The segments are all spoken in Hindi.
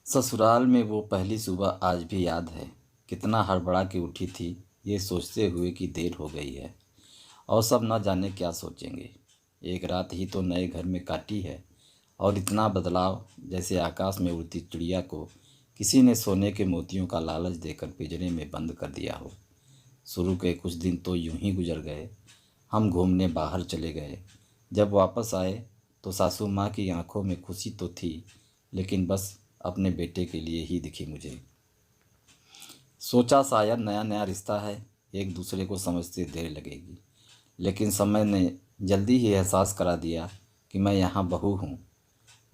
ससुराल में वो पहली सुबह आज भी याद है। कितना हड़बड़ा के उठी थी, ये सोचते हुए कि देर हो गई है और सब न जाने क्या सोचेंगे। एक रात ही तो नए घर में काटी है और इतना बदलाव, जैसे आकाश में उड़ती चिड़िया को किसी ने सोने के मोतियों का लालच देकर पिंजरे में बंद कर दिया हो। शुरू के कुछ दिन तो यूं ही गुजर गए। हम घूमने बाहर चले गए। जब वापस आए तो सासू माँ की आंखों में खुशी तो थी, लेकिन बस अपने बेटे के लिए ही दिखी मुझे। सोचा शायद नया नया रिश्ता है, एक दूसरे को समझते देर लगेगी, लेकिन समय ने जल्दी ही एहसास करा दिया कि मैं यहाँ बहू हूँ।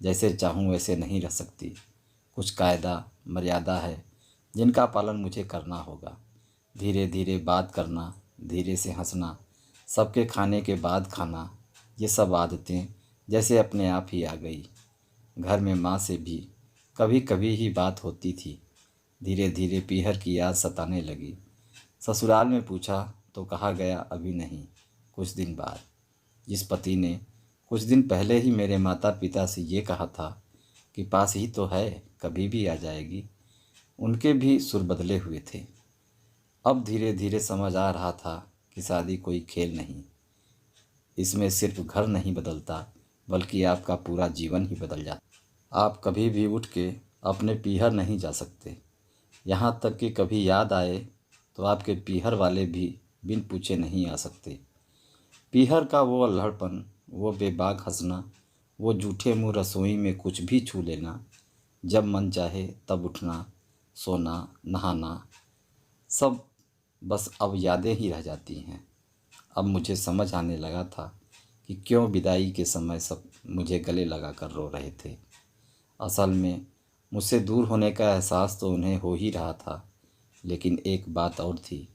जैसे चाहूँ वैसे नहीं रह सकती। कुछ कायदा मर्यादा है जिनका पालन मुझे करना होगा। धीरे धीरे बात करना, धीरे से हंसना, सबके खाने के बाद खाना, ये सब आदतें जैसे अपने आप ही आ गई। घर में माँ से भी कभी कभी ही बात होती थी। धीरे धीरे पीहर की याद सताने लगी। ससुराल में पूछा तो कहा गया अभी नहीं, कुछ दिन बाद। जिस पति ने कुछ दिन पहले ही मेरे माता पिता से ये कहा था कि पास ही तो है, कभी भी आ जाएगी, उनके भी सुर बदले हुए थे। अब धीरे धीरे समझ आ रहा था कि शादी कोई खेल नहीं। इसमें सिर्फ घर नहीं बदलता, बल्कि आपका पूरा जीवन ही बदल जाता। आप कभी भी उठ के अपने पीहर नहीं जा सकते। यहाँ तक कि कभी याद आए तो आपके पीहर वाले भी बिन पूछे नहीं आ सकते। पीहर का वो अल्हड़पन, वो बेबाक हंसना, वो जूठे मुँह रसोई में कुछ भी छू लेना, जब मन चाहे तब उठना, सोना, नहाना, सब बस अब यादें ही रह जाती हैं। अब मुझे समझ आने लगा था कि क्यों विदाई के समय सब मुझे गले लगा कर रो रहे थे। असल में मुझसे दूर होने का एहसास तो उन्हें हो ही रहा था, लेकिन एक बात और थी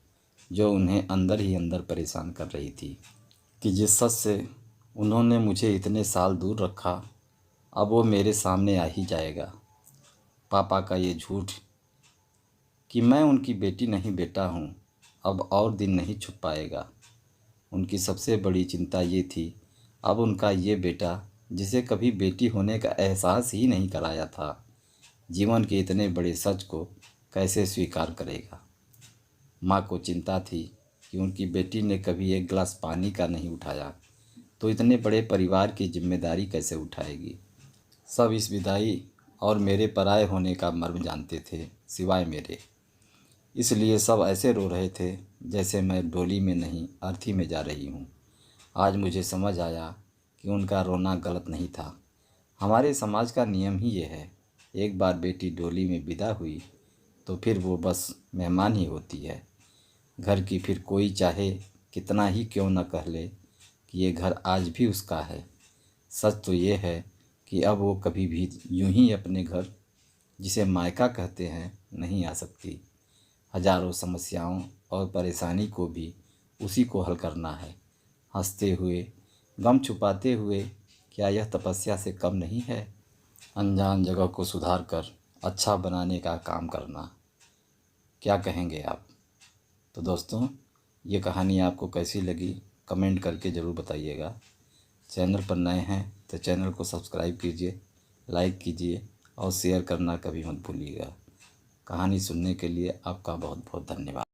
जो उन्हें अंदर ही अंदर परेशान कर रही थी कि जिस सच से उन्होंने मुझे इतने साल दूर रखा, अब वो मेरे सामने आ ही जाएगा। पापा का ये झूठ कि मैं उनकी बेटी नहीं बेटा हूँ, अब और दिन नहीं छुप पाएगा। उनकी सबसे बड़ी चिंता ये थी, अब उनका ये बेटा जिसे कभी बेटी होने का एहसास ही नहीं कराया था, जीवन के इतने बड़े सच को कैसे स्वीकार करेगा। माँ को चिंता थी कि उनकी बेटी ने कभी एक गिलास पानी का नहीं उठाया, तो इतने बड़े परिवार की जिम्मेदारी कैसे उठाएगी। सब इस विदाई और मेरे पराये होने का मर्म जानते थे, सिवाय मेरे। इसलिए सब ऐसे रो रहे थे जैसे मैं डोली में नहीं, अर्थी में जा रही हूँ। आज मुझे समझ आया कि उनका रोना गलत नहीं था। हमारे समाज का नियम ही ये है, एक बार बेटी डोली में विदा हुई तो फिर वो बस मेहमान ही होती है घर की। फिर कोई चाहे कितना ही क्यों न कह ले कि ये घर आज भी उसका है, सच तो ये है कि अब वो कभी भी यूं ही अपने घर, जिसे मायका कहते हैं, नहीं आ सकती। हजारों समस्याओं और परेशानी को भी उसी को हल करना है। हंसते हुए, गम छुपाते हुए, क्या यह तपस्या से कम नहीं है? अनजान जगह को सुधार कर अच्छा बनाने का काम करना। क्या कहेंगे आप? तो दोस्तों, ये कहानी आपको कैसी लगी कमेंट करके ज़रूर बताइएगा। चैनल पर नए हैं तो चैनल को सब्सक्राइब कीजिए, लाइक कीजिए और शेयर करना कभी मत भूलिएगा। कहानी सुनने के लिए आपका बहुत बहुत धन्यवाद।